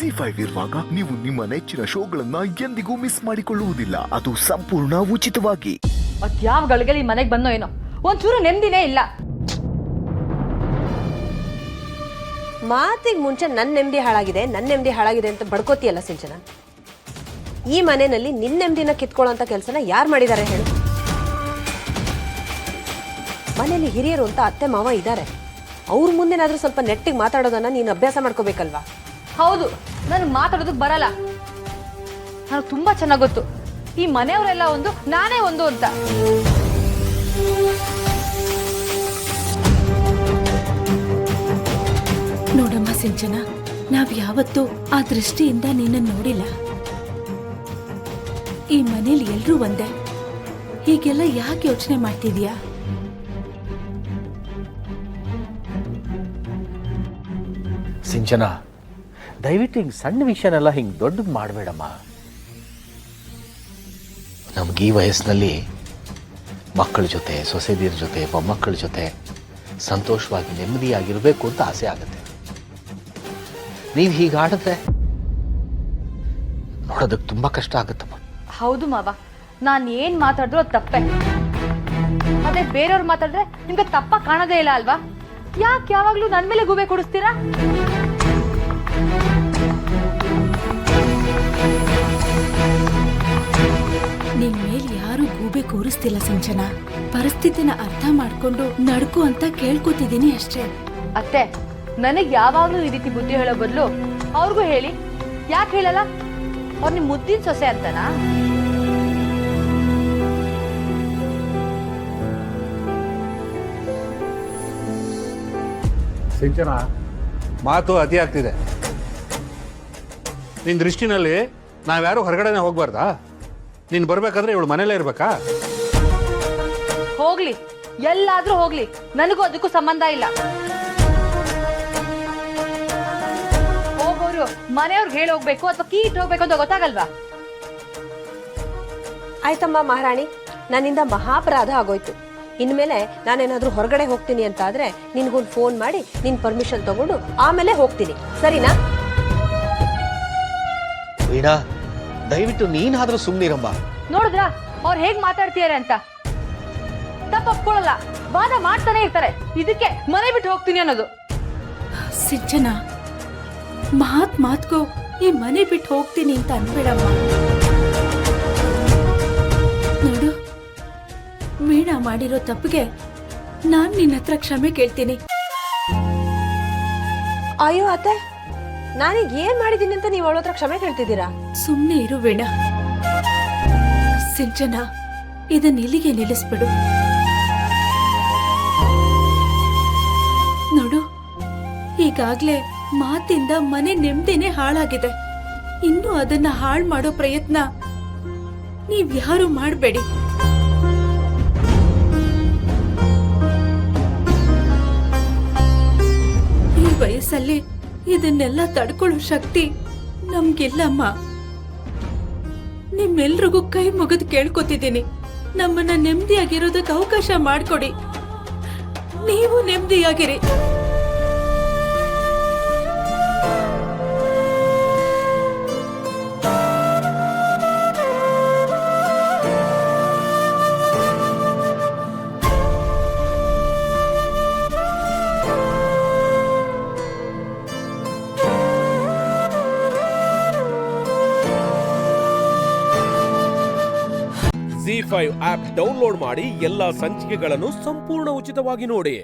ಜಿ5 ಇರುವಾಗ ನೀವು ನಿಮ್ಮ ನೆಚ್ಚಿನ ಶೋಗಳನ್ನ ಎಂದಿಗೂ ಮಿಸ್ ಮಾಡಿಕೊಳ್ಳುವುದಿಲ್ಲ. ಅದು ಸಂಪೂರ್ಣ ಉಚಿತವಾಗಿ. ಯಾವ ಗಳಿಗೆಲಿ ಮನೆಗೆ ಬಂದೋ ಏನೋ ಒಂಚೂರು ನೆಮ್ಮದಿನೇ ಇಲ್ಲ. ಮಾತಿಗೆ ಮುಂಚೆ ನನ್ನ ನೆಮ್ಮದಿ ಹಾಳಾಗಿದೆ ಅಂತ ಬಡ್ಕೋತಿಯಲ್ಲ ಸಿಂಚನ. ಈ ಮನೆಯಲ್ಲಿ ನಿನ್ನ ನೆಮ್ಮದಿನ ಕಿತ್ಕೊಳ್ಳೋಂಥ ಕೆಲಸನ ಯಾರು ಮಾಡಿದ್ದಾರೆ ಹೇಳು? ಮನೆಯಲ್ಲಿ ಹಿರಿಯರು ಅಂತ ಅತ್ತೆ ಮಾವ ಇದ್ದಾರೆ. ಅವ್ರ ಮುಂದೆನಾದ್ರೂ ಸ್ವಲ್ಪ ನೆಟ್ಟಿಗೆ ಮಾತಾಡೋದನ್ನ ನೀನು ಅಭ್ಯಾಸ ಮಾಡ್ಕೋಬೇಕಲ್ವಾ? ಹೌದು, ನನಗೆ ಮಾತಾಡೋದಕ್ಕೆ ಬರಲ್ಲ. ನನಗೆ ತುಂಬಾ ಚೆನ್ನಾಗಿ ಗೊತ್ತು ಈ ಮನೆಯವರೆಲ್ಲ ಒಂದು, ನಾನೇ ಒಂದು ಅಂತ. ನೋಡಮ್ಮ ಸಿಂಚನ, ನಾವ್ ಯಾವತ್ತೂ ಆ ದೃಷ್ಟಿಯಿಂದ ನಿನ್ನ ನೋಡಿಲ್ಲ. ಈ ಮನೇಲಿ ಎಲ್ರೂ ಒಂದೇ. ಹೀಗೆಲ್ಲ ಯಾಕೆ ಯೋಚನೆ ಮಾಡ್ತಿದ್ಯಾ? ಸಿಂಚನ, ದಯವಿಟ್ಟು ಹಿಂಗೆ ಸಣ್ಣ ವಿಷಯನೆಲ್ಲ ಹಿಂಗೆ ದೊಡ್ಡದು ಮಾಡಬೇಡಮ್ಮ. ನಮ್ಗೆ ಈ ವಯಸ್ಸಿನಲ್ಲಿ ಮಕ್ಕಳ ಜೊತೆ, ಸೊಸೆದಿರ ಜೊತೆ, ಮೊಮ್ಮಕ್ಕಳ ಜೊತೆ ಸಂತೋಷವಾಗಿ ನೆಮ್ಮದಿಯಾಗಿರಬೇಕು ಅಂತ ಆಸೆ ಆಗುತ್ತೆ. ನೀವು ಹೀಗೆ ಆಡಿದ್ರೆ ನೋಡೋದಕ್ಕೆ ತುಂಬ ಕಷ್ಟ ಆಗುತ್ತಮ್ಮ. ಹೌದು ಮಾವ, ನಾನು ಏನ್ ಮಾತಾಡಿದ್ರು ಅದು ತಪ್ಪೆ. ಅದೇ ಬೇರೆಯವ್ರು ಮಾತಾಡಿದ್ರೆ ನಿಮ್ಗೆ ತಪ್ಪ ಕಾಣೋದೇ ಇಲ್ಲ ಅಲ್ವಾ? ಯಾಕೆ ಯಾವಾಗ್ಲೂ ನನ್ ಮೇಲೆ ಗೂಬೆ ಕೊಡಿಸ್ತೀರಾ? ನಿನ್ ಮೇಲೆ ಯಾರು ಗೂಬೆ ಕೂರಿಸ್ತಿಲ್ಲ ಸಿಂಚನ. ಪರಿಸ್ಥಿತಿನ ಅರ್ಥ ಮಾಡ್ಕೊಂಡು ನಡ್ಕೋ ಅಂತ ಕೇಳ್ಕೊತಿದ್ದೀನಿ ಅಷ್ಟೇ. ಅತ್ತೆ, ನನಗ್ ಯಾವಾಗ್ಲೂ ಈ ರೀತಿ ಬುದ್ಧಿ ಹೇಳೋ ಬದಲು ಅವ್ರಿಗೂ ಹೇಳಿ. ಯಾಕೆ ಹೇಳಲ್ಲ? ಅವ್ರು ನಿಮ್ ಮುದ್ದಿನ ಸೊಸೆ ಅಂತನಾ? ಸಿಂಚನ, ಮಾತು ಅತಿ ಆಗ್ತಿದೆ. ನಿನ್ನ ದೃಷ್ಟಿನಲ್ಲಿ ನಾವ್ಯಾರು ಹೊರಗಡೆನೆ ಹೋಗ್ಬಾರ್ದಾ? ನೀನು ಬರ್ಬೇಕಾದ್ರೆ ಇವಳು ಮನೇಲೇ ಇರ್ಬೇಕಾ? ಹೋಗ್ಲಿ, ಎಲ್ಲಾದ್ರೂ ಹೋಗ್ಲಿ, ನನಗೂ ಅದಕ್ಕೂ ಸಂಬಂಧ ಇಲ್ಲ. ಹೋಗೋರು ಮನೆಯವ್ರಿಗೆ ಹೇಳಿ ಹೋಗ್ಬೇಕು ಅಥವಾ ಕೀ ಇಟ್ಟು ಹೋಗ್ಬೇಕು ಅಂತ ಗೊತ್ತಾಗಲ್ವಾ? ಆಯ್ತಮ್ಮ ಮಹಾರಾಣಿ, ನನ್ನಿಂದ ಮಹಾಪರಾಧ ಆಗೋಯ್ತು. ಇನ್ಮೇಲೆ ನಾನೇನಾದ್ರೂ ಹೊರಗಡೆ ಹೋಗ್ತೀನಿ ಅಂತ ಆದ್ರೆ ನಿನ್ಗೊಂದು ಫೋನ್ ಮಾಡಿ ನಿನ್ ಪರ್ಮಿಷನ್ ತಗೊಂಡು ಆಮೇಲೆ ಹೋಗ್ತೀನಿ, ಸರಿನಾ? ವೀಣಾ, ದಯವಿಟ್ಟು ನೀನಾದ್ರೂ ಸುಮ್ಮನಿರಮ್ಮ. ನೋಡಿದ್ರಾ ಅವ್ರು ಹೇಗ್ ಮಾತಾಡ್ತೀಯಾರೆ ಅಂತ? ತಪ್ಪೊಪ್ಕೊಳ್ಳಲ್ಲ, ವಾದ ಮಾಡ್ತಾನೆ ಇರ್ತಾರೆ. ಇದಕ್ಕೆ ಮನೆ ಬಿಟ್ಟು ಹೋಗ್ತೀನಿ ಅನ್ನೋದು. ಸಿಂಚನ, ಮಾತ್ಗೂ ಈ ಮನೆ ಬಿಟ್ಟು ಹೋಗ್ತೀನಿ ಅಂತ ಅನ್ಬೇಡಮ್ಮ. ನೋಡು, ವೀಣಾ ಮಾಡಿರೋ ತಪ್ಪಿಗೆ ನಾನ್ ನಿನ್ನ ಹತ್ರ ಕ್ಷಮೆ ಕೇಳ್ತೀನಿ. ಅಯ್ಯೋ ಅತ್ತೆ, ನಾನೀಗ ಏನ್ ಮಾಡಿದ್ದೀನಿ ಅಂತ ನೀವು ಅವಳ ಹತ್ರ ಕ್ಷಮೆ ಕೇಳ್ತಿದ್ದೀರಾ? ಸುಮ್ನೆ ಇರು ವೀಣಾ. ಸಿಂಚನ, ಇದನ್ನ ಇಲ್ಲಿಗೆ ನಿಲ್ಲಿಸ್ಬಿಡು. ನೋಡು, ಈಗಾಗ್ಲೇ ಮಾತಿಂದ ಮನೆ ನೆಮ್ಮದಿನೇ ಹಾಳಾಗಿದೆ. ಇನ್ನು ಅದನ್ನ ಹಾಳು ಮಾಡೋ ಪ್ರಯತ್ನ ನೀವ್ಯಾರು ಮಾಡಬೇಡಿ. ಈ ವಯಸ್ಸಲ್ಲಿ ಇದನ್ನೆಲ್ಲ ತಡ್ಕೊಳ್ಳೋ ಶಕ್ತಿ ನಮ್ಗಿಲ್ಲಮ್ಮ. ನಿಮ್ಮೆಲ್ರಿಗೂ ಕೈ ಮುಗಿದು ಕೇಳ್ಕೊತಿದ್ದೀನಿ, ನಮ್ಮನ್ನ ನೆಮ್ಮದಿಯಾಗಿರೋದಕ್ಕೆ ಅವಕಾಶ ಮಾಡ್ಕೊಡಿ. ನೀವು ನೆಮ್ಮದಿಯಾಗಿರಿ. ಜಿ5 ಆಪ್ ಡೌನ್ಲೋಡ್ ಮಾಡಿ ಎಲ್ಲಾ ಸಂಚಿಕೆಗಳನ್ನು ಸಂಪೂರ್ಣ ಉಚಿತವಾಗಿ ನೋಡಿ.